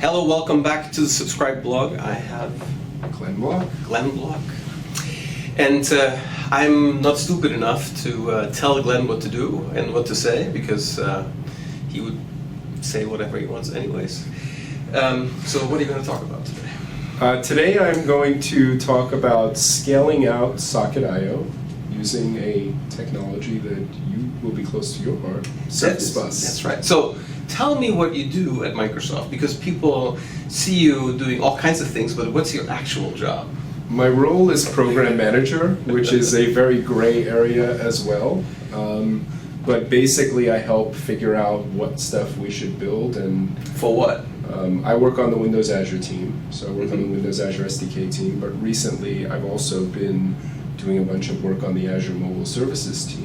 Hello, welcome back to the Subscribe blog. I have Glenn Block. Glenn Block. And I'm not stupid enough to tell Glenn what to do and what to say, because he would say whatever he wants anyways. So what are you going to talk about today? Today I'm going to talk about scaling out Socket.io using a technology that you will be close to your heart, Surface Bus. That's right. So tell me what you do at Microsoft, because people see you doing all kinds of things, but what's your actual job? My role is program manager, which is a very gray area as well. But basically I help figure out what stuff we should build. And For what? I work on the Windows Azure team, so I work on the Windows Azure SDK team, but recently I've also been doing a bunch of work on the Azure Mobile Services team.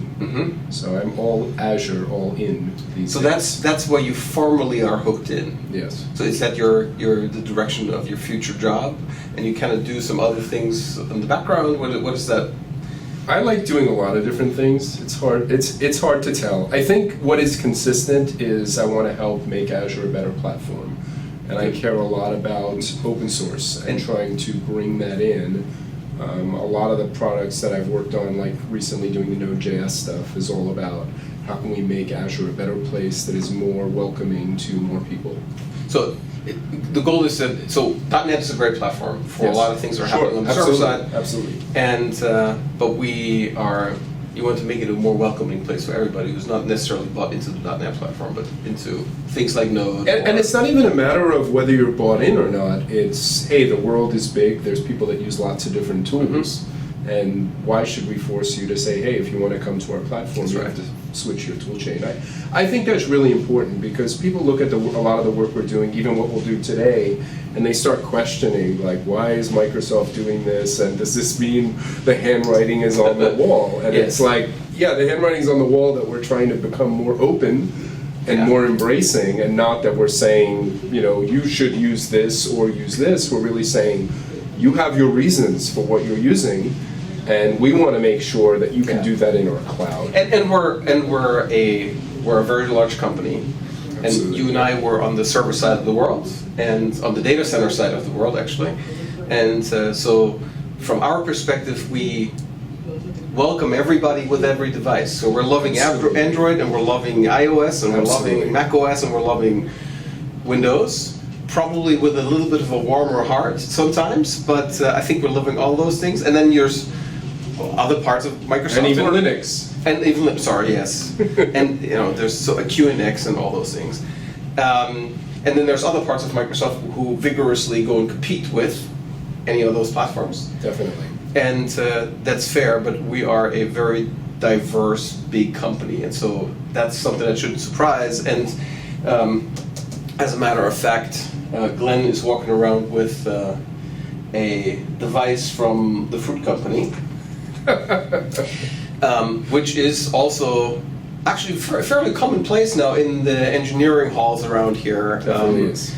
So I'm all Azure, all in these So days. that's where you formally are hooked in. Yes. So is that your the direction of your future job, and you kind of do some other things in the background? What is that? I like doing a lot of different things. It's hard. It's hard to tell. I think what is consistent is I want to help make Azure a better platform, and I care a lot about open source and trying to bring that in. A lot of the products that I've worked on, like recently doing the Node.js stuff, is all about how can we make Azure a better place that is more welcoming to more people. So the goal is that .NET is a great platform for a lot of things that are happening on the server side. Absolutely. And but you want to make it a more welcoming place for everybody who's not necessarily bought into the .NET platform, but into things like Node. And it's not even a matter of whether you're bought in or not. It's, hey, the world is big, there's people that use lots of different tools, and why should we force you to say, hey, if you want to come to our platform, you have to switch your tool chain. I think that's really important, because people look at a lot of the work we're doing, even what we'll do today, and they start questioning, like, why is Microsoft doing this, and does this mean the handwriting is on the wall? And it's like, yeah, the handwriting's on the wall that we're trying to become more open and more embracing, and not that we're saying, you know, you should use this or use this. We're really saying, you have your reasons for what you're using, and we want to make sure that you can do that in our cloud. And we're a very large company. Absolutely. And you and I were on the server side of the world, and on the data center side of the world, actually. And so, from our perspective, we welcome everybody with every device. So we're loving Android, and we're loving iOS, and we're loving macOS, and we're loving Windows. Probably with a little bit of a warmer heart sometimes, but I think we're loving all those things. And then there's other parts of Microsoft. And even Linux. And even, sorry, yes. And there's a QNX and all those things. And then there's other parts of Microsoft who vigorously go and compete with any of those platforms. Definitely. And that's fair, but we are a very diverse, big company, and so that's something that shouldn't surprise. And as a matter of fact, Glenn is walking around with a device from the fruit company, which is also actually fairly commonplace now in the engineering halls around here. Definitely is.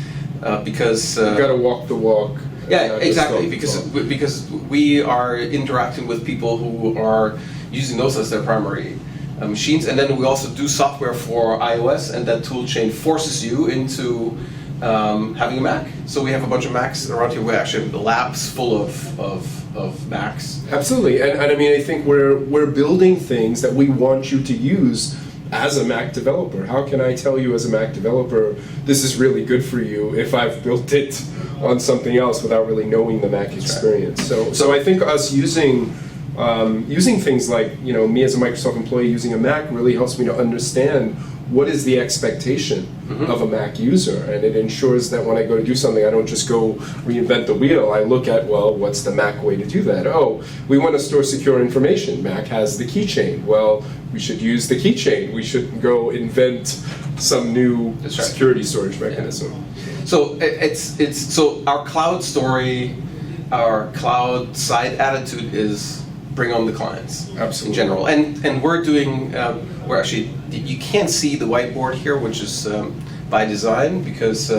Because you've got to walk the walk. Yeah, exactly. Because we are interacting with people who are using those as their primary machines, and then we also do software for iOS, and that tool chain forces you into having a Mac. So we have a bunch of Macs around here. We actually have the labs full of Macs. Absolutely, and I mean, I think we're building things that we want you to use as a Mac developer. How can I tell you as a Mac developer, this is really good for you, if I've built it on something else without really knowing the Mac experience? So I think us using things like, me as a Microsoft employee using a Mac really helps me to understand what is the expectation of a Mac user, and it ensures that when I go to do something, I don't just go reinvent the wheel. I look at, well, what's the Mac way to do that? Oh, we want to store secure information. Mac has the keychain. Well, we should use the keychain. We shouldn't go invent some new security storage mechanism. Yeah. So so our cloud story, our cloud side attitude is bring on the clients. Absolutely. In general, and we're doing. We're actually, you can't see the whiteboard here, which is by design, because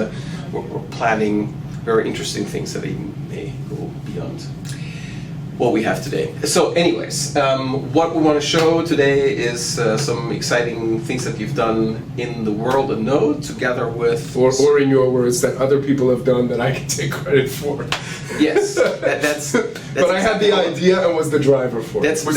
we're planning very interesting things that may go beyond. what we have today. So anyways, what we want to show today is some exciting things that you've done in the world of Node together with... Or in your words, that other people have done that I can take credit for. Yes, that's but I had the idea and was the driver for it. That's what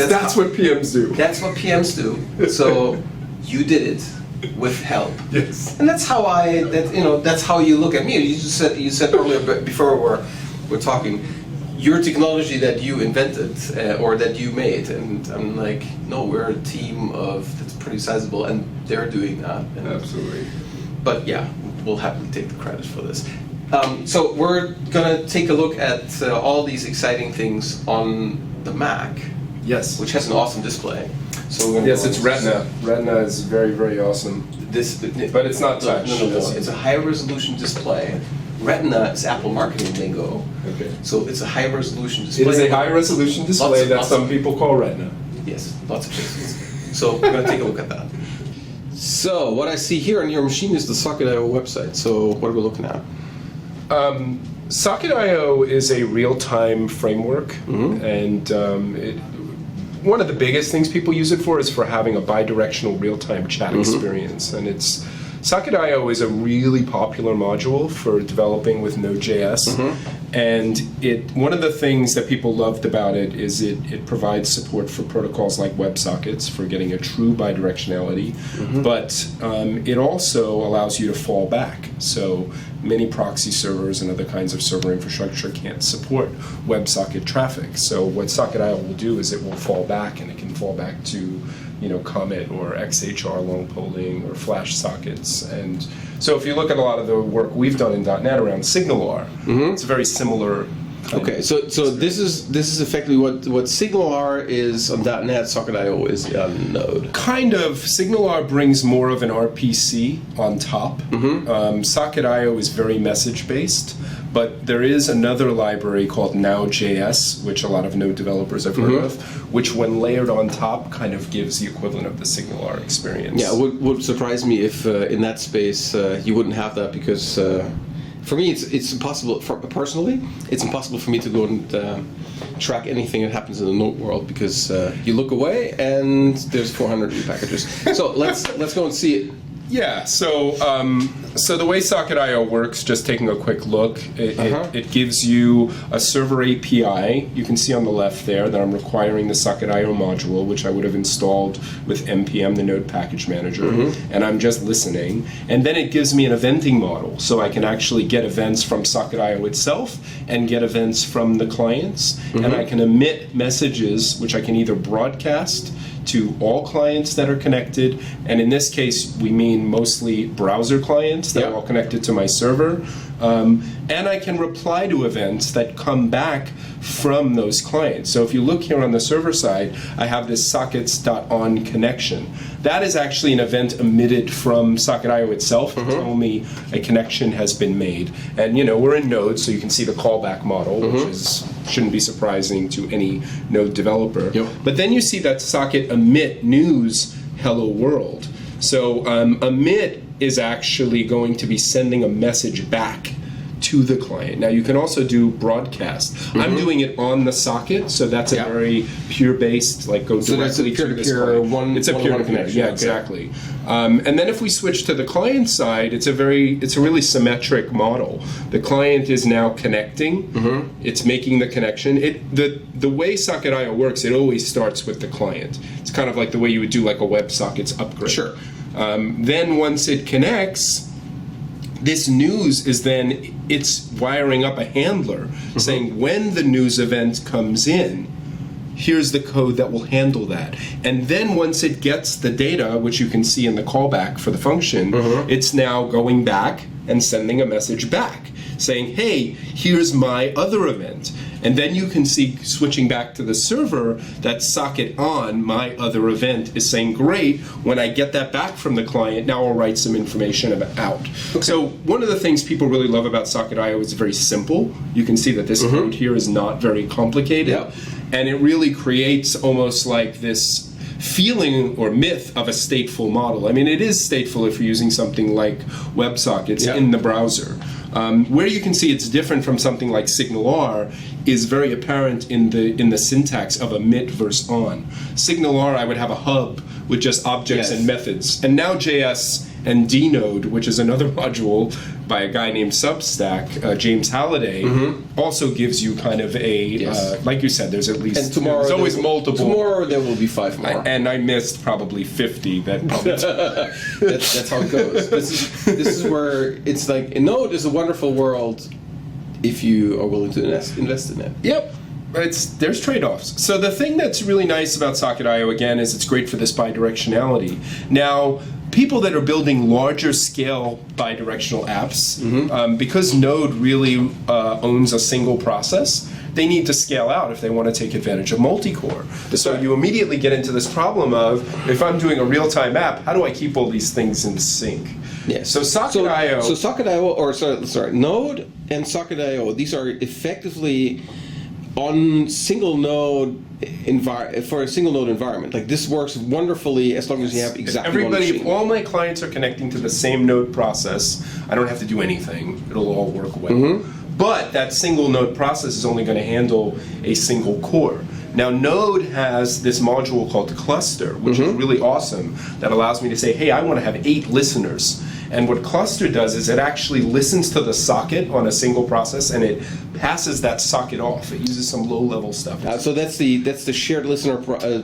PMs do. That's what PMs do. So you did it with help. Yes. And that's how that's how you look at me. You said earlier, before we're talking, your technology that you invented or that you made, and I'm like, no, we're a team that's pretty sizable, and they're doing that. And, absolutely. But yeah, we'll happily take the credit for this. So we're gonna take a look at all these exciting things on the Mac. Yes. Which has an awesome display. So we're yes, it's Retina. Retina is very, very awesome. But it's not touch. No. It's a high-resolution display. Retina is Apple marketing lingo. Okay. So it's a high-resolution display. It is a high-resolution display that some people call Retina. Yes, lots of cases. So we're going to take a look at that. So what I see here on your machine is the Socket.io website. So what are we looking at? Socket.io is a real-time framework, and one of the biggest things people use it for is for having a bi-directional real-time chat experience, and Socket.io is a really popular module for developing with Node.js, and one of the things that people loved about it is it provides support for protocols like WebSockets for getting a true bidirectionality, but it also allows you to fall back. So many proxy servers and other kinds of server infrastructure can't support WebSocket traffic. So what Socket.io will do is it will fall back, and it can fall back to Comet or XHR long polling or Flash sockets. And so if you look at a lot of the work we've done in .NET around SignalR, it's a very similar kind of so this is effectively what SignalR is on .NET, Socket.io is on Node. Kind of. SignalR brings more of an RPC on top. Socket.io is very message-based, but there is another library called Node.js, which a lot of Node developers have heard of, which when layered on top kind of gives the equivalent of the SignalR experience. Yeah, it would surprise me if in that space you wouldn't have that, because for me it's impossible, personally, it's impossible for me to go and track anything that happens in the Node world, because you look away and there's 400 new packages. So let's go and see it. Yeah, so the way Socket.io works, just taking a quick look, it gives you a server API. You can see on the left there that I'm requiring the Socket.io module, which I would have installed with npm, the Node Package Manager, and I'm just listening. And then it gives me an eventing model, so I can actually get events from Socket.io itself and get events from the clients, and I can emit messages, which I can either broadcast to all clients that are connected, and in this case we mean mostly browser clients that are all connected to my server, and I can reply to events that come back from those clients. So if you look here on the server side, I have this sockets.on connection. That is actually an event emitted from Socket.io itself to tell me a connection has been made. And we're in Node, so you can see the callback model, which shouldn't be surprising to any Node developer. But then you see that socket emit news hello world. So emit is actually going to be sending a message back to the client. Now you can also do broadcast. I'm doing it on the socket, so that's a very pure-based, go directly to this client. It's a peer-to-peer connection. Yeah, exactly. And then if we switch to the client side, it's a really symmetric model. The client is now connecting. It's making the connection. The way Socket.io works, it always starts with the client. It's kind of like the way you would do like a WebSockets upgrade. Sure. Then once it connects, this news is then, it's wiring up a handler saying when the news event comes in, here's the code that will handle that. And then once it gets the data, which you can see in the callback for the function, it's now going back and sending a message back saying, hey, here's my other event. And then you can see, switching back to the server, that socket on my other event is saying, great, when I get that back from the client, now I'll write some information out. So one of the things people really love about Socket.io is very simple. You can see that this code here is not very complicated. And it really creates almost like this feeling or myth of a stateful model. I mean, it is stateful if you're using something like WebSockets in the browser. Where you can see it's different from something like SignalR is very apparent in the syntax of emit versus on. SignalR, I would have a hub with just objects and methods. And now JS and dnode, which is another module by a guy named Substack, James Halliday, also gives you kind of a, like you said, there's at least, and tomorrow there's always multiple. Tomorrow there will be 5 more. And I missed probably 50 that probably. That's how it goes. This is where it's like, Node is a wonderful world if you are willing to invest in it. Yep. There's trade-offs. So the thing that's really nice about Socket.io, again, is it's great for this bidirectionality. Now, people that are building larger scale bidirectional apps, because Node really owns a single process, they need to scale out if they want to take advantage of multi-core. So you immediately get into this problem of, if I'm doing a real-time app, how do I keep all these things in sync? Yes. So Socket.io... So Socket.io, or sorry, Node and Socket.io, these are effectively on single node for a single node environment. Like, this works wonderfully as long as you have exactly one machine. If all my clients are connecting to the same node process, I don't have to do anything. It'll all work well. But that single node process is only going to handle a single core. Now, Node has this module called Cluster, which is really awesome, that allows me to say, hey, I want to have 8 listeners. And what Cluster does is it actually listens to the socket on a single process, and it passes that socket off. It uses some low-level stuff. So that's the shared listener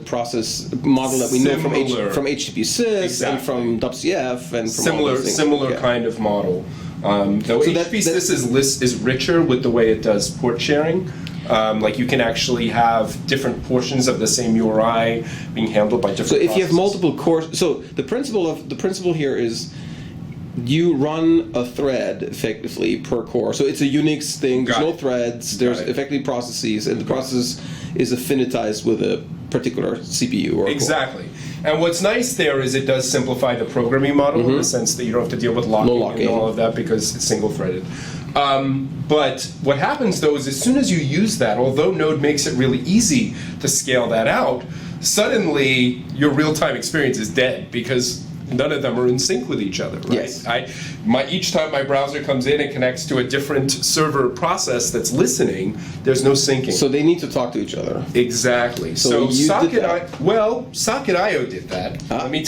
process model that we know from HTTP sys and from WCF and from similar kind of model. Though so HTTP sys is richer with the way it does port sharing. Like, you can actually have different portions of the same URI being handled by different. So if you have multiple cores, so the principle here is, you run a thread effectively per core. So it's a Unix thing. There's no threads. There's effectively processes, and the process is affinitized with a particular CPU or exactly. And what's nice there is it does simplify the programming model in the sense that you don't have to deal with locking and all of that because it's single-threaded. But what happens, though, is as soon as you use that, although Node makes it really easy to scale that out, suddenly your real-time experience is dead because none of them are in sync with each other, right? Yes. Each time my browser comes in and connects to a different server process that's listening, there's no syncing. So they need to talk to each other. Exactly. So Socket.io did that. Let me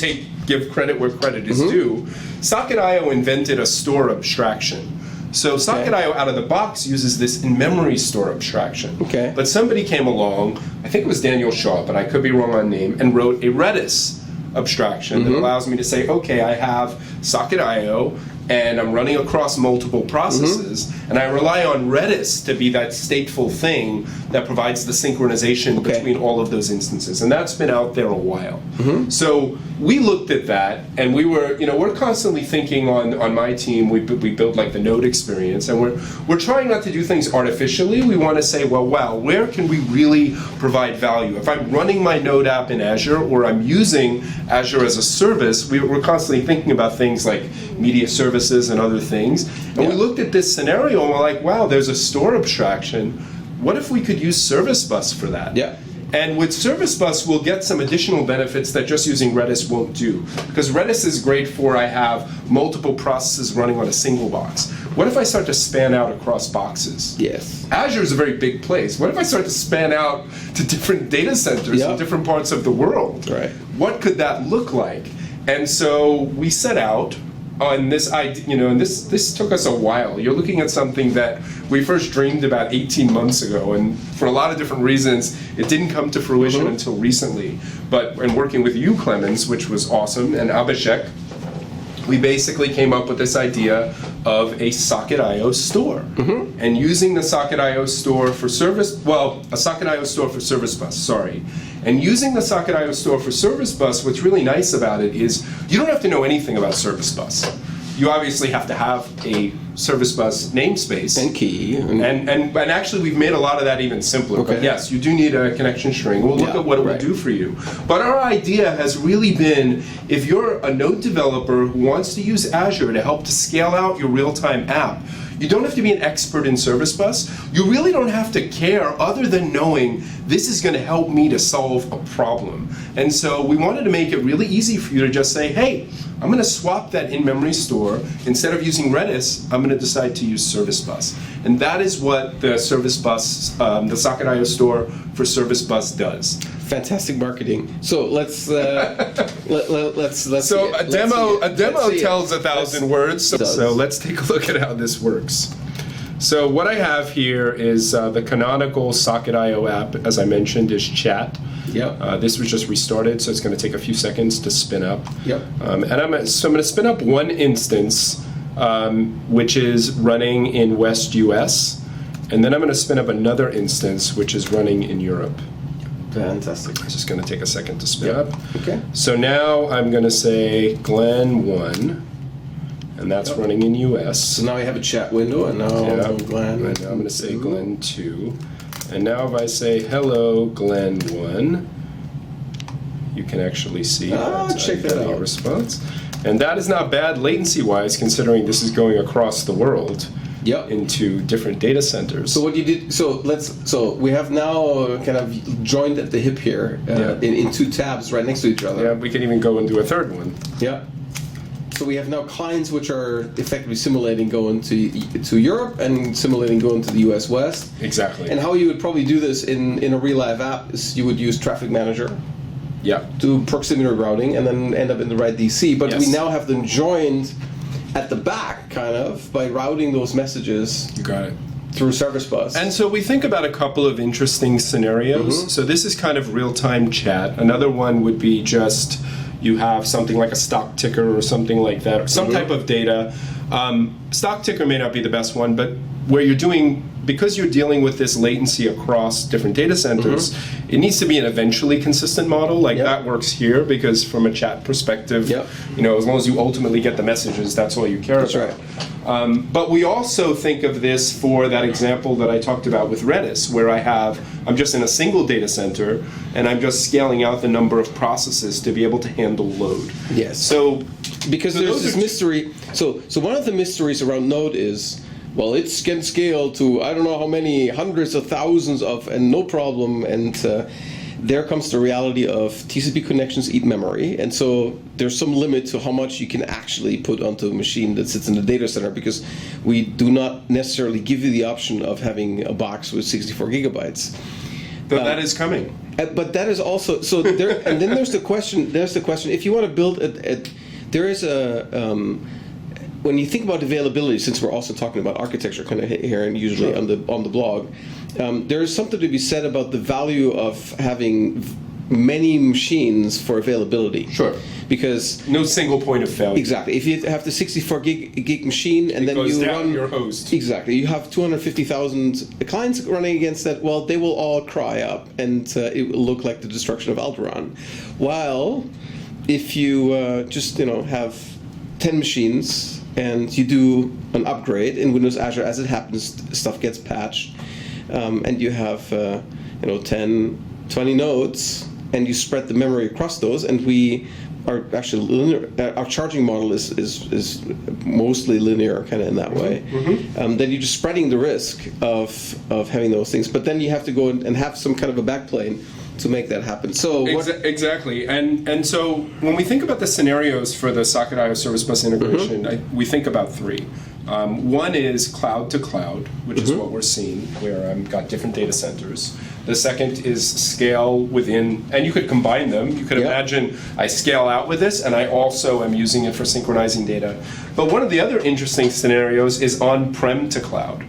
give credit where credit is due. Socket.io invented a store abstraction. So Socket.io out of the box uses this in-memory store abstraction. But somebody came along, I think it was Daniel Shaw, but I could be wrong on name, and wrote a Redis abstraction that allows me to say, okay, I have Socket.io and I'm running across multiple processes, and I rely on Redis to be that stateful thing that provides the synchronization between all of those instances, and that's been out there a while. So we looked at that, and we're constantly thinking on my team. We build like the Node experience, and we're trying not to do things artificially. We want to say, well, where can we really provide value? If I'm running my Node app in Azure, or I'm using Azure as a service, we're constantly thinking about things like media services and other things. And we looked at this scenario and we're like, wow, there's a store abstraction. What if we could use Service Bus for that? And with Service Bus, we'll get some additional benefits that just using Redis won't do. Because Redis is great for, I have multiple processes running on a single box. What if I start to span out across boxes? Azure is a very big place. What if I start to span out to different data centers in different parts of the world? What could that look like? And so we set out on this idea, and this took us a while. You're looking at something that we first dreamed about 18 months ago, and for a lot of different reasons, it didn't come to fruition until recently. But in working with you, Clemens, which was awesome, and Abhishek, we basically came up with this idea of a Socket.io store. And using the Socket.io store for a Socket.io store for Service Bus, sorry. And using the Socket.io store for Service Bus, what's really nice about it is you don't have to know anything about Service Bus. You obviously have to have a Service Bus namespace. And key. And actually, we've made a lot of that even simpler. But yes, you do need a connection string. We'll look at what it will do for you. But our idea has really been, if you're a Node developer who wants to use Azure to help to scale out your real-time app, you don't have to be an expert in Service Bus. You really don't have to care other than knowing this is going to help me to solve a problem. And so we wanted to make it really easy for you to just say, hey, I'm going to swap that in-memory store. Instead of using Redis, I'm going to decide to use Service Bus. And that is what the Service Bus, the Socket.io store for Service Bus does. Fantastic marketing. So let's So a demo tells 1,000 words. So let's take a look at how this works. So what I have here is the canonical Socket.io app, as I mentioned, is chat. Yep. This was just restarted, so it's going to take a few seconds to spin up. Yep. And I'm going to spin up one instance, which is running in West US, and then I'm going to spin up another instance, which is running in Europe. Fantastic. It's just going to take a second to spin up. Okay. So now I'm going to say Glen1, and that's running in US. So now we have a chat window, and now Glen. And now I'm going to say Glen2. And now if I say hello Glen1, you can actually see check that out. a response. And that is not bad latency-wise, considering this is going across the world. Yep. Into different data centers. So what you did? So we have now kind of joined at the hip here in two tabs right next to each other. Yeah, we can even go and do a third one. Yeah. So we have now clients which are effectively simulating going to Europe and simulating going to the US West. Exactly. And how you would probably do this in a real live app is you would use Traffic Manager. Yeah. Do proximity routing and then end up in the right DC. But Yes. we now have them joined at the back, kind of, by routing those messages. You got it. Through Service Bus. And so we think about a couple of interesting scenarios. Mm-hmm. So this is kind of real-time chat. Another one would be just you have something like a stock ticker or something like that, or some type of data. Stock ticker may not be the best one, but where you're doing, because you're dealing with this latency across different data centers, it needs to be an eventually consistent model. Like that works here because from a chat perspective, you know, as long as you ultimately get the messages, that's all you care about. Right. But we also think of this for that example that I talked about with Redis, where I'm just in a single data center, and I'm just scaling out the number of processes to be able to handle load. Yes. So, because there's this mystery. So one of the mysteries around Node is, well, it can scale to I don't know how many hundreds of thousands of, and no problem. And there comes the reality of TCP connections eat memory, and so there's some limit to how much you can actually put onto a machine that sits in the data center, because we do not necessarily give you the option of having a box with 64 gigabytes. But that is coming. But that is also so there. And then there's the question. If you want to build there is a when you think about availability, since we're also talking about architecture kind of here and usually on the blog, there is something to be said about the value of having many machines for availability. Sure. Because no single point of failure. Exactly. If you have the 64 gig machine and then you run your host. Exactly. You have 250,000 clients running against that. Well, they will all cry up, and it will look like the destruction of Alderaan. While if you just have 10 machines and you do an upgrade in Windows Azure, as it happens, stuff gets patched, and you have 10, 20 nodes, and you spread the memory across those, and we are actually linear. Our charging model is mostly linear, kind of in that way. Then you're just spreading the risk of having those things, but then you have to go and have some kind of a backplane to make that happen. So exactly, and so when we think about the scenarios for the Socket.io Service Bus integration, we think about three. One is cloud to cloud, which is what we're seeing, where I've got different data centers. The second is scale within, and you could combine them. You could imagine I scale out with this, and I also am using it for synchronizing data. But one of the other interesting scenarios is on-prem to cloud,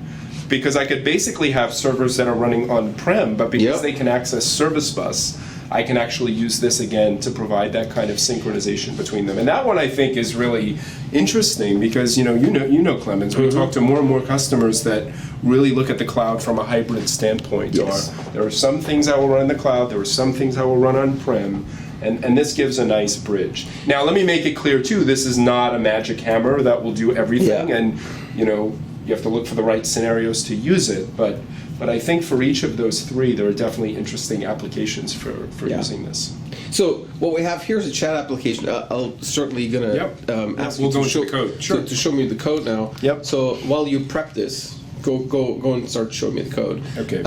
because I could basically have servers that are running on-prem, but because they can access Service Bus, I can actually use this again to provide that kind of synchronization between them. And that one I think is really interesting because you know Clemens, we talk to more and more customers that really look at the cloud from a hybrid standpoint. There are some things I will run in the cloud, there are some things I will run on-prem, and this gives a nice bridge. Now let me make it clear too, this is not a magic hammer that will do everything, and you have to look for the right scenarios to use it, but I think for each of those three, there are definitely interesting applications for using this. So what we have here is a chat application. I'll certainly going to ask you to show me the code now. Yep. So while you prep this, go and start showing me the code. Okay.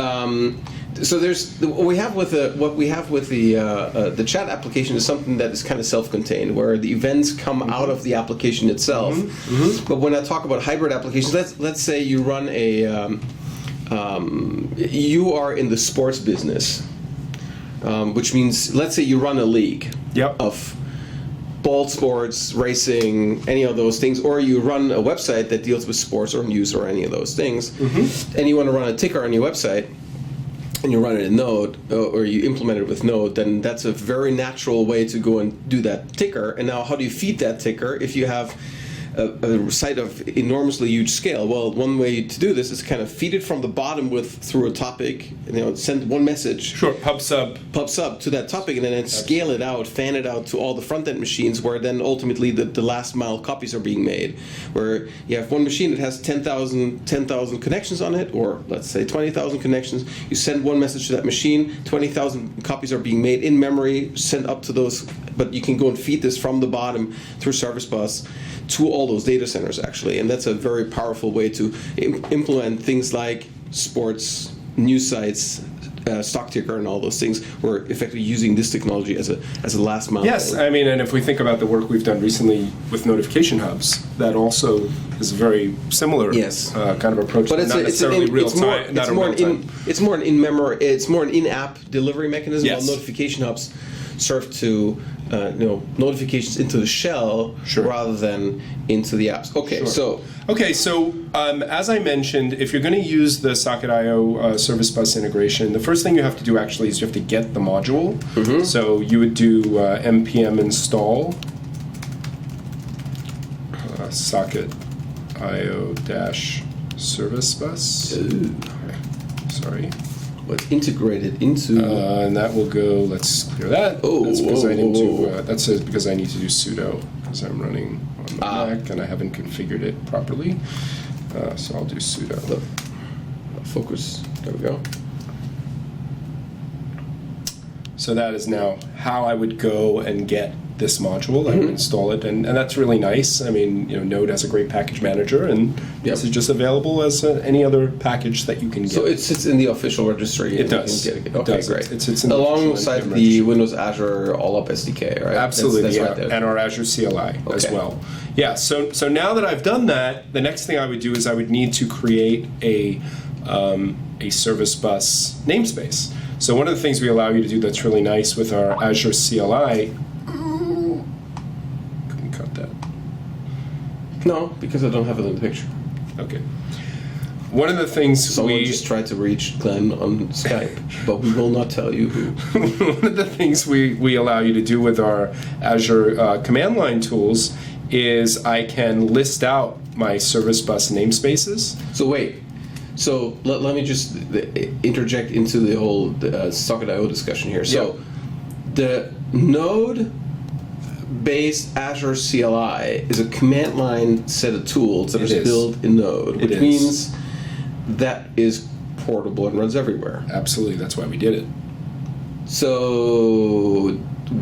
So what we have with the chat application is something that is kind of self-contained, where the events come out of the application itself. But when I talk about hybrid applications, let's say you run you are in the sports business, which means let's say you run a league of ball sports, racing, any of those things, or you run a website that deals with sports or news or any of those things, and you want to run a ticker on your website, and you run it in Node, or you implement it with Node, then that's a very natural way to go and do that ticker. And now how do you feed that ticker if you have a site of enormously huge scale? Well, one way to do this is kind of feed it from the bottom through a topic, send one message. Sure, pub sub to that topic, and then scale it out, fan it out to all the front end machines, where then ultimately the last mile copies are being made. Where you have one machine that has 10,000 connections on it, or let's say 20,000 connections. You send one message to that machine, 20,000 copies are being made in memory, sent up to those. But you can go and feed this from the bottom through Service Bus to all those data centers, actually. And that's a very powerful way to implement things like sports, news sites, stock ticker, and all those things. We're effectively using this technology as a last mile. Yes, I mean, and if we think about the work we've done recently with notification hubs, that also is a very similar kind of approach. But It's more an in-memory, it's more an in-app delivery mechanism. Yes. While notification hubs serve to notifications into the shell rather than into the apps. So as I mentioned, if you're going to use the Socket.io Service Bus integration, the first thing you have to do actually is you have to get the module. So you would do npm install Socket.io Service Bus. Sorry. What's integrated into? And that will go. Let's clear that. That's because I need to. That says because I need to do sudo because I'm running on my Mac and I haven't configured it properly. So I'll do sudo. Focus. There we go. So that is now how I would go and get this module. I would install it, and that's really nice. I mean, Node has a great package manager, and this is just available as any other package that you can get. So it sits in the official registry. It does. Okay, great. It sits in alongside the Windows Azure All-Up SDK, right? Absolutely, that's yeah, right there. and our Azure CLI as well. Yeah. So now that I've done that, the next thing I would do is I would need to create a Service Bus namespace. So one of the things we allow you to do that's really nice with our Azure CLI. Couldn't cut that. No, because I don't have it in the picture. Okay. One of the things Someone just tried to reach Glenn on Skype, but we will not tell you who. One of the things we allow you to do with our Azure command line tools is I can list out my Service Bus namespaces. So wait. So let me just interject into the whole Socket.io discussion here. So the Node-based Azure CLI is a command line set of tools that are built in Node, which means that is portable and runs everywhere. Absolutely, that's why we did it. So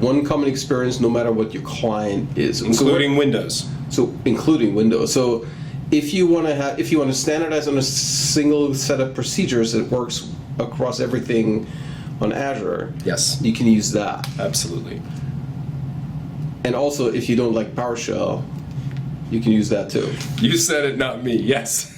one common experience, no matter what your client is, including Windows. So including Windows. So if you want to standardize on a single set of procedures that works across everything on Azure, you can use that. Absolutely. And also, if you don't like PowerShell, you can use that too. You said it, not me. Yes.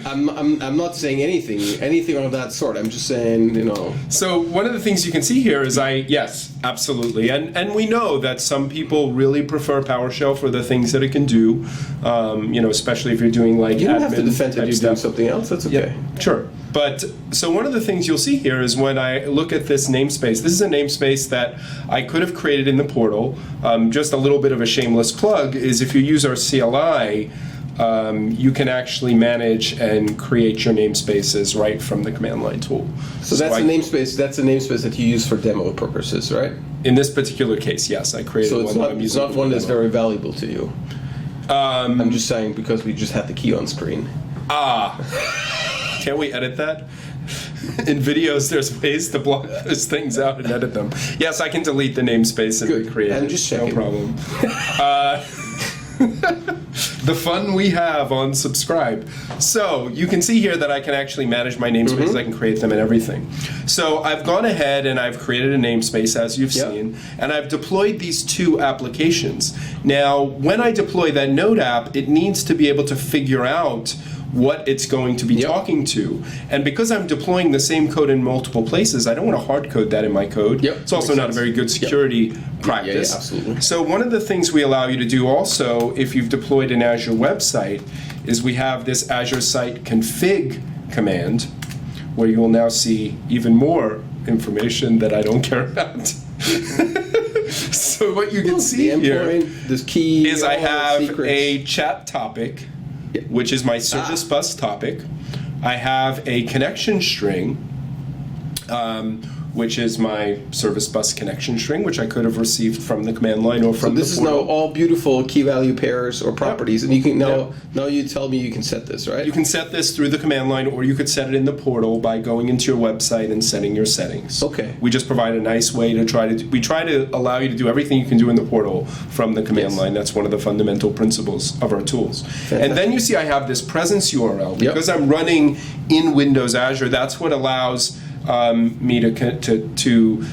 I'm not saying anything of that sort. I'm just saying, So one of the things you can see here is yes, absolutely, and we know that some people really prefer PowerShell for the things that it can do. Especially if you're doing like you don't have to defend that you're doing something else. That's okay. Yeah, sure. But so one of the things you'll see here is when I look at this namespace. This is a namespace that I could have created in the portal. Just a little bit of a shameless plug is if you use our CLI. You can actually manage and create your namespaces right from the command line tool. So that's a namespace. That's a namespace that you use for demo purposes, right? In this particular case, yes, I created one. So it's not one that's very valuable to you. I'm just saying because we just had the key on screen. Can't we edit that? In videos, there's ways to block those things out and edit them. Yes, I can delete the namespace and recreate it. I'm just checking. No problem. the fun we have on Subscribe. So you can see here that I can actually manage my namespaces. I can create them and everything. So I've gone ahead and I've created a namespace, as you've seen, and I've deployed these two applications. Now, when I deploy that Node app, it needs to be able to figure out what it's going to be talking to. And because I'm deploying the same code in multiple places, I don't want to hard code that in my code. It's also not a very good security practice. Yeah, absolutely. So one of the things we allow you to do also, if you've deployed an Azure website, is we have this Azure Site Config command, where you will now see even more information that I don't care about. So what you can see here this key is I have a chat topic, which is my service bus topic. I have a connection string, which is my service bus connection string, which I could have received from the command line or from the portal. This is now all beautiful key value pairs or properties, and you can now you tell me you can set this, right? You can set this through the command line, or you could set it in the portal by going into your website and setting your settings. Okay. We just provide a nice way to we try to allow you to do everything you can do in the portal from the command line. That's one of the fundamental principles of our tools. Fantastic. And then you see I have this presence URL. Because I'm running in Windows Azure, that's what allows me to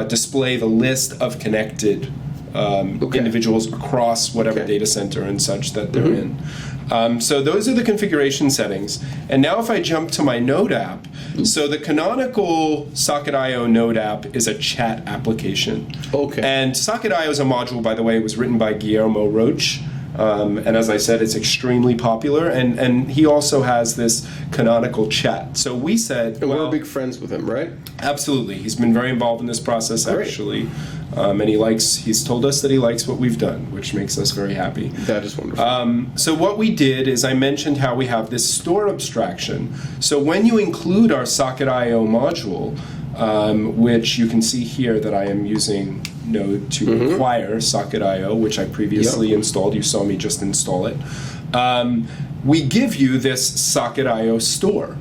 display the list of connected individuals across whatever data center and such that they're in. So those are the configuration settings. And now if I jump to my Node app, so the canonical Socket.io Node app is a chat application. And Socket.io is a module, by the way. It was written by Guillermo Roche. And as I said, it's extremely popular, and he also has this canonical chat. So we said, and we're big friends with him, right? Absolutely. He's been very involved in this process, actually. And he's told us that he likes what we've done, which makes us very happy. That is wonderful. So what we did is I mentioned how we have this store abstraction. So when you include our Socket.io module, which you can see here that I am using Node to acquire Socket.io, which I previously installed. You saw me just install it. We give you this Socket.io store.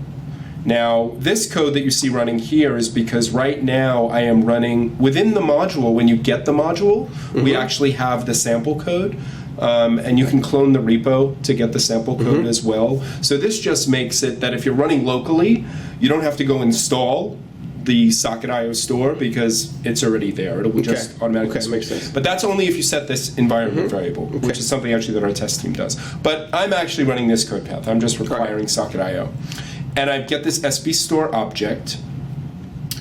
Now, this code that you see running here is because right now I am running within the module. When you get the module, we actually have the sample code. And you can clone the repo to get the sample code as well. So this just makes it that if you're running locally, you don't have to go install the Socket.io store because it's already there. It'll just automatically switch. Makes sense. But that's only if you set this environment variable, which is something actually that our test team does. But I'm actually running this code path. I'm just requiring Socket.io. And I get this SB store object.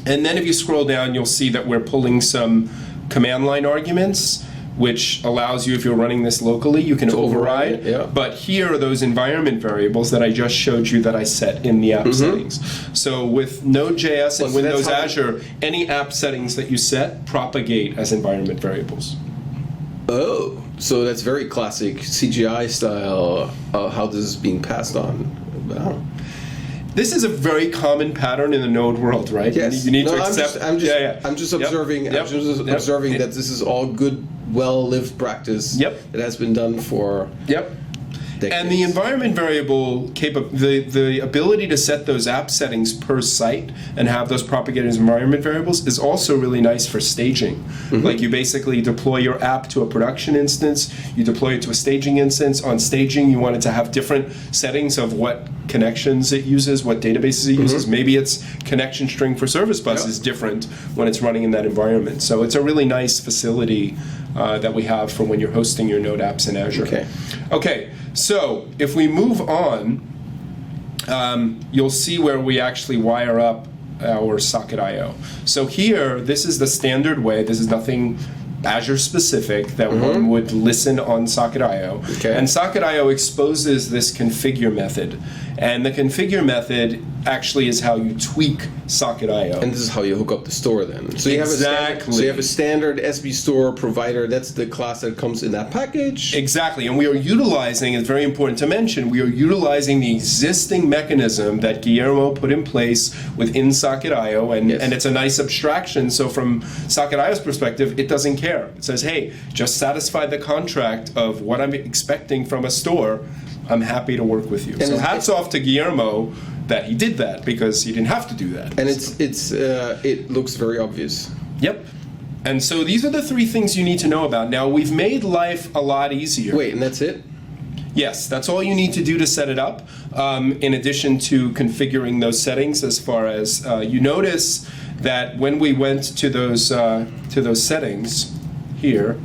And then if you scroll down, you'll see that we're pulling some command line arguments, which allows you, if you're running this locally, you can override. But here are those environment variables that I just showed you that I set in the app settings. So with Node.js and Windows Azure, any app settings that you set propagate as environment variables. Oh, so that's very classic CGI style, how this is being passed on. Wow. This is a very common pattern in the Node world, right? Yes. You need to accept. I'm just observing. I'm just observing that this is all good, well-lived practice that has been done for decades. And the environment variable the ability to set those app settings per site and have those propagated as environment variables is also really nice for staging. Like you basically deploy your app to a production instance, you deploy it to a staging instance. On staging, you want it to have different settings of what connections it uses, what databases it uses. Maybe its connection string for service bus is different when it's running in that environment. So it's a really nice facility that we have for when you're hosting your Node apps in Azure. Okay, so if we move on, you'll see where we actually wire up our Socket.io. So here, this is the standard way. This is nothing Azure specific that one would listen on Socket.io. And Socket.io exposes this configure method. And the configure method actually is how you tweak Socket.io. And this is how you hook up the store then. So you have a standard SB store provider. That's the class that comes in that package. Exactly. And we are utilizing, it's very important to mention, we are utilizing the existing mechanism that Guillermo put in place within Socket.io. And it's a nice abstraction. So from Socket.io's perspective, it doesn't care. It says, hey, just satisfy the contract of what I'm expecting from a store. I'm happy to work with you. And so hats off to Guillermo that he did that because he didn't have to do that. And it looks very obvious. Yep. And so these are the three things you need to know about. Now, we've made life a lot easier. Wait, and that's it? Yes, that's all you need to do to set it up. In addition to configuring those settings, as far as you notice that when we went to those settings here,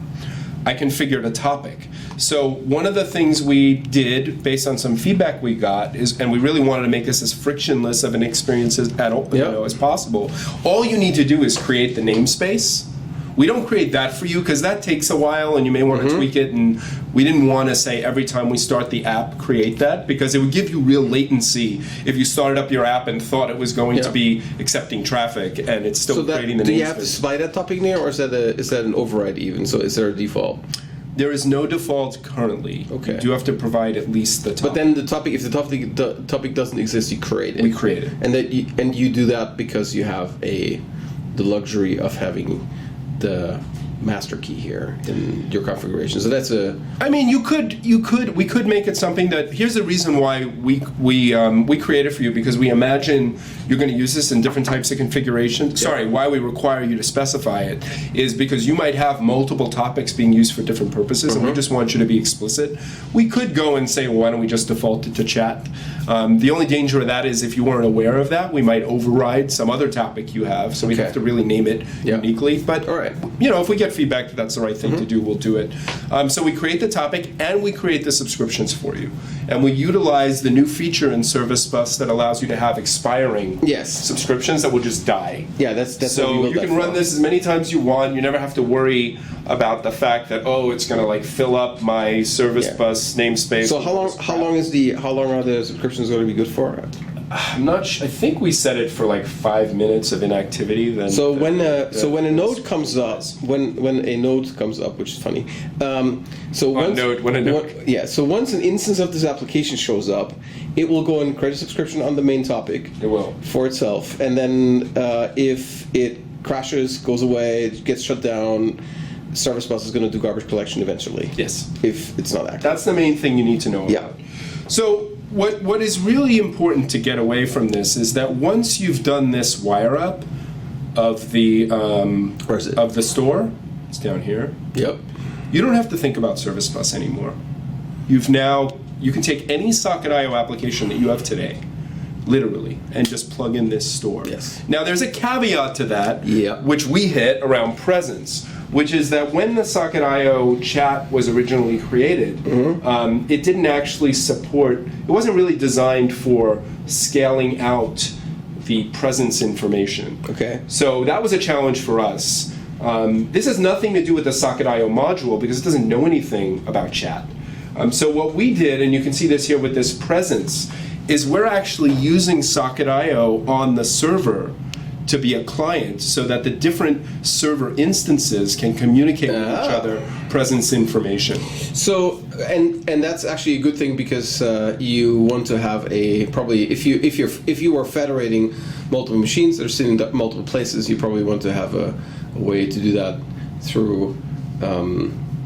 I configured a topic. So one of the things we did, based on some feedback we got, is, and we really wanted to make this as frictionless of an experience as possible. All you need to do is create the namespace. We don't create that for you because that takes a while and you may want to tweak it, and we didn't want to say every time we start the app create that, because it would give you real latency if you started up your app and thought it was going to be accepting traffic and it's still creating the namespace. Do you have to slide that topic name, or is that an override even? So is there a default? There is no default currently. Okay. You do have to provide at least the topic. But then the topic, if the topic doesn't exist, you create it. We create it. And you do that because you have the luxury of having the master key here in your configuration. So that's I mean, we could make it something that, here's the reason why we create it for you, because we imagine you're going to use this in different types of configurations. Sorry, why we require you to specify it is because you might have multiple topics being used for different purposes, and we just want you to be explicit. We could go and say, well, why don't we just default it to chat? The only danger of that is if you weren't aware of that, we might override some other topic you have, so we'd have to really name it uniquely. But if we get feedback that that's the right thing to do, we'll do it. So we create the topic and we create the subscriptions for you. And we utilize the new feature in Service Bus that allows you to have expiring subscriptions that will just die. Yeah, that's so you can run this as many times as you want. You never have to worry about the fact that, it's going to like fill up my Service Bus namespace. So how long are the subscriptions going to be good for? I'm not sure. I think we set it for like 5 minutes of inactivity. Then when a node comes up, which is funny. So once an instance of this application shows up, it will go and create a subscription on the main topic. It will for itself, and then if it crashes, goes away, it gets shut down, Service Bus is going to do garbage collection eventually. Yes, if it's not active. That's the main thing you need to know about. So what is really important to get away from this is that once you've done this wire up of the Where is it? Of the store, it's down here. Yep. You don't have to think about Service Bus anymore. You can take any Socket.io application that you have today, literally, and just plug in this store. Yes. Now there's a caveat to that, which we hit around presence, which is that when the Socket.io chat was originally created, it didn't actually support, it wasn't really designed for scaling out the presence information. Okay. So that was a challenge for us. This has nothing to do with the Socket.io module because it doesn't know anything about chat. So what we did, and you can see this here with this presence, is we're actually using Socket.io on the server to be a client so that the different server instances can communicate with each other presence information. So, and that's actually a good thing because you want to have probably if you are federating multiple machines that are sitting in multiple places, you probably want to have a way to do that through.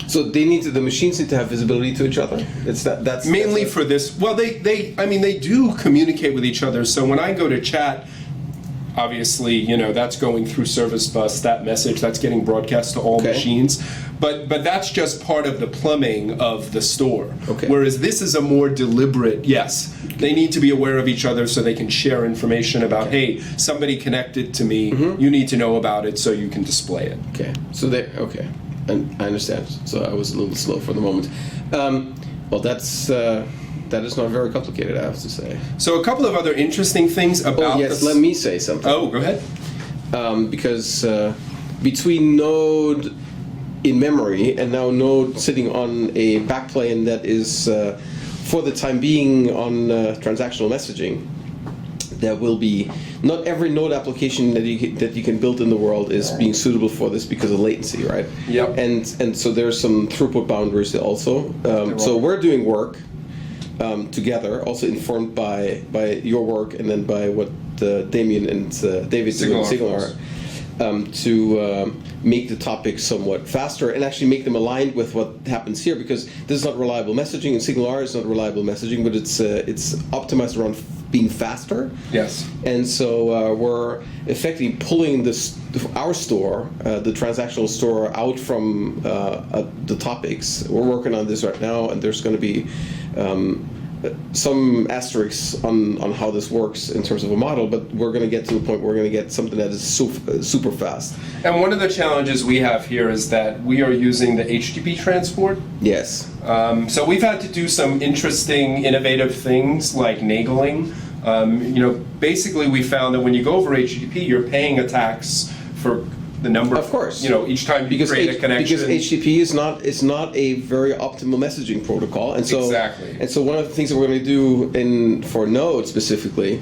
So the machines need to have visibility to each other. That's mainly for this. Well, they do communicate with each other. So when I go to chat, obviously, that's going through Service Bus, that message, that's getting broadcast to all machines. But that's just part of the plumbing of the store. Okay. Whereas this is a more deliberate, they need to be aware of each other so they can share information about, hey, somebody connected to me, you need to know about it so you can display it. Okay. So and I understand. So I was a little slow for the moment. Well, that is not very complicated, I have to say. So a couple of other interesting things about let me say something. Oh, go ahead. Because between Node in memory and now Node sitting on a backplane that is, for the time being, on transactional messaging, there will be not every Node application that you can build in the world is being suitable for this because of latency, right? Yep. And so there's some throughput boundaries also. So we're doing work together, also informed by your work and then by what Damien and David do in Signalar, to make the topics somewhat faster and actually make them aligned with what happens here, because this is not reliable messaging, and Signalar is not reliable messaging, but it's optimized around being faster. Yes. And so we're effectively pulling our store, the transactional store, out from the topics. We're working on this right now, and there's going to be some asterisks on how this works in terms of a model, but we're going to get to a point where we're going to get something that is super fast. And one of the challenges we have here is that we are using the HTTP transport. Yes. So we've had to do some interesting, innovative things like nagling. Basically we found that when you go over HTTP, you're paying a tax for the number. Of course. Each time you create a connection. Because HTTP is not a very optimal messaging protocol, and so exactly. And so one of the things that we're going to do for Node specifically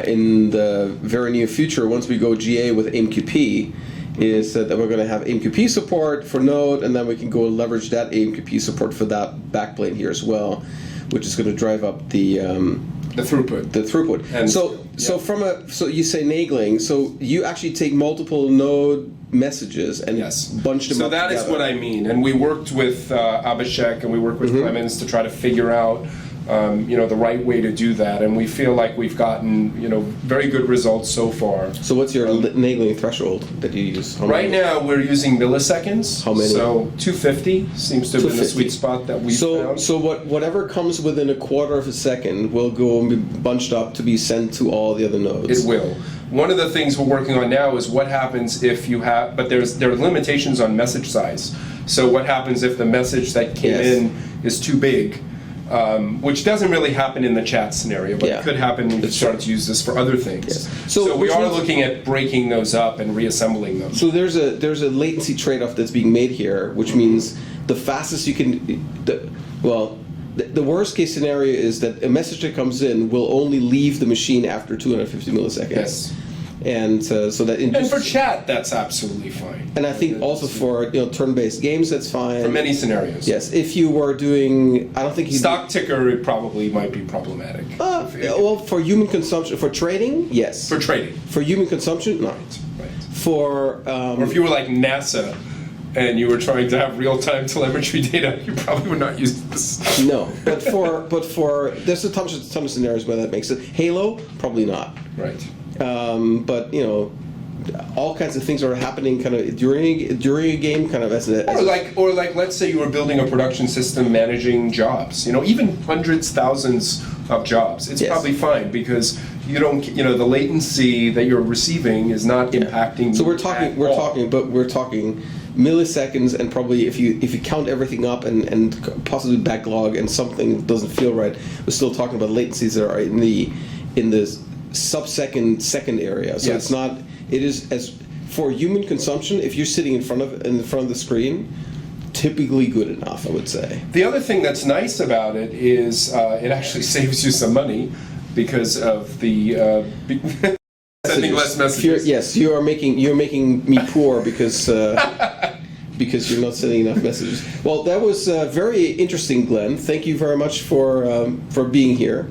in the very near future, once we go GA with AMQP, is that we're going to have AMQP support for Node, and then we can go leverage that AMQP support for that backplane here as well, which is going to drive up the throughput. And so you say nagling. So you actually take multiple Node messages and bunch them up together. So that is what I mean. And we worked with Abhishek and we worked with Clemens to try to figure out the right way to do that, and we feel like we've gotten very good results so far. So what's your nagling threshold that you use? Right now we're using milliseconds. How many? So 250 seems to have been the sweet spot that we found. So whatever comes within a quarter of a second will go and be bunched up to be sent to all the other nodes. It will. One of the things we're working on now is what happens if you have, but there are limitations on message size. So what happens if the message that came in is too big? Which doesn't really happen in the chat scenario, but it could happen when you start to use this for other things. Yes. So we are looking at breaking those up and reassembling them. So there's a latency trade-off that's being made here, which means the fastest you can. The worst case scenario is that a message that comes in will only leave the machine after 250 milliseconds. Yes. And so that and for chat, that's absolutely fine. And I think also for turn-based games, that's fine. For many scenarios. Yes. If you were doing, I don't think you stock ticker, it probably might be problematic. Well, for human consumption, for trading, yes. For trading. For human consumption, no. Right. For or if you were like NASA and you were trying to have real-time telemetry data, you probably would not use this. No, but for there's a ton of scenarios where that makes it. Halo, probably not. Right. But all kinds of things are happening kind of during a game, kind of or like let's say you were building a production system managing jobs. Even hundreds, thousands of jobs. It's probably fine because you don't. The latency that you're receiving is not impacting. So we're talking milliseconds, and probably if you count everything up and possibly backlog and something doesn't feel right, we're still talking about latencies that are in the sub-second area. So it's not. It is as for human consumption. If you're sitting in front of the screen, typically good enough, I would say. The other thing that's nice about it is it actually saves you some money because of the sending less messages. Yes, you're making me poor because because you're not sending enough messages. Well, that was very interesting, Glenn. Thank you very much for being here.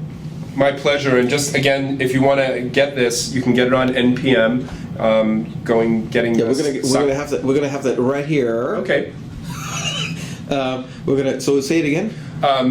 My pleasure. And just again, if you want to get this, you can get it on NPM. Getting. Yeah, we're gonna have that right here. Okay. So say it again.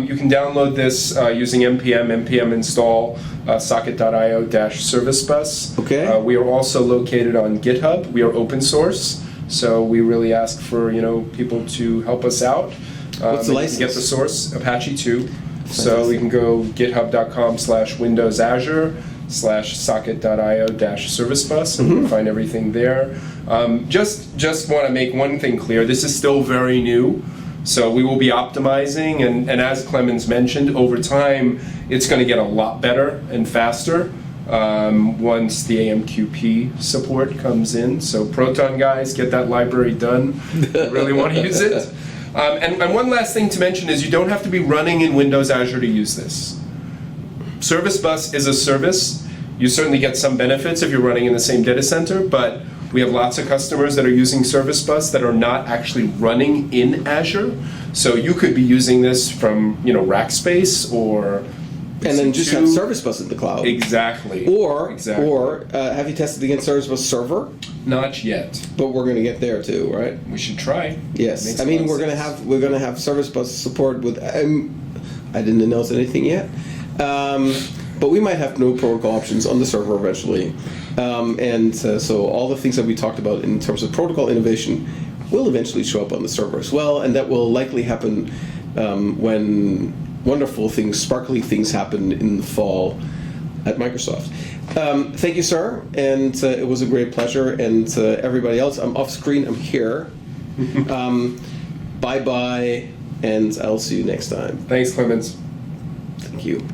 You can download this using npm install socket.io-service bus. Okay. We are also located on GitHub. We are open source, so we really ask for people to help us out. What's the license? Get the source Apache 2. So we can go github.com/Windows Azure /socket.io-service bus, and you can find everything there. Just want to make one thing clear. This is still very new. So we will be optimizing, and as Clemens mentioned, over time, it's going to get a lot better and faster once the AMQP support comes in. So Proton guys, get that library done. Really want to use it. And one last thing to mention is you don't have to be running in Windows Azure to use this. Service Bus is a service. You certainly get some benefits if you're running in the same data center, but we have lots of customers that are using Service Bus that are not actually running in Azure. So you could be using this from Rackspace or and then just have Service Bus in the cloud. Exactly. Or have you tested against Service Bus Server? Not yet. But we're going to get there too, right? We should try. Yes. I mean, we're going to have Service Bus support with. I didn't announce anything yet. but we might have node protocol options on the server eventually. So all the things that we talked about in terms of protocol innovation will eventually show up on the server as well, and that will likely happen when wonderful things, sparkly things happen in the fall at Microsoft. Thank you, sir, and it was a great pleasure. And everybody else, I'm off screen, I'm here. Bye-bye, and I'll see you next time. Thanks, Clemens. Thank you.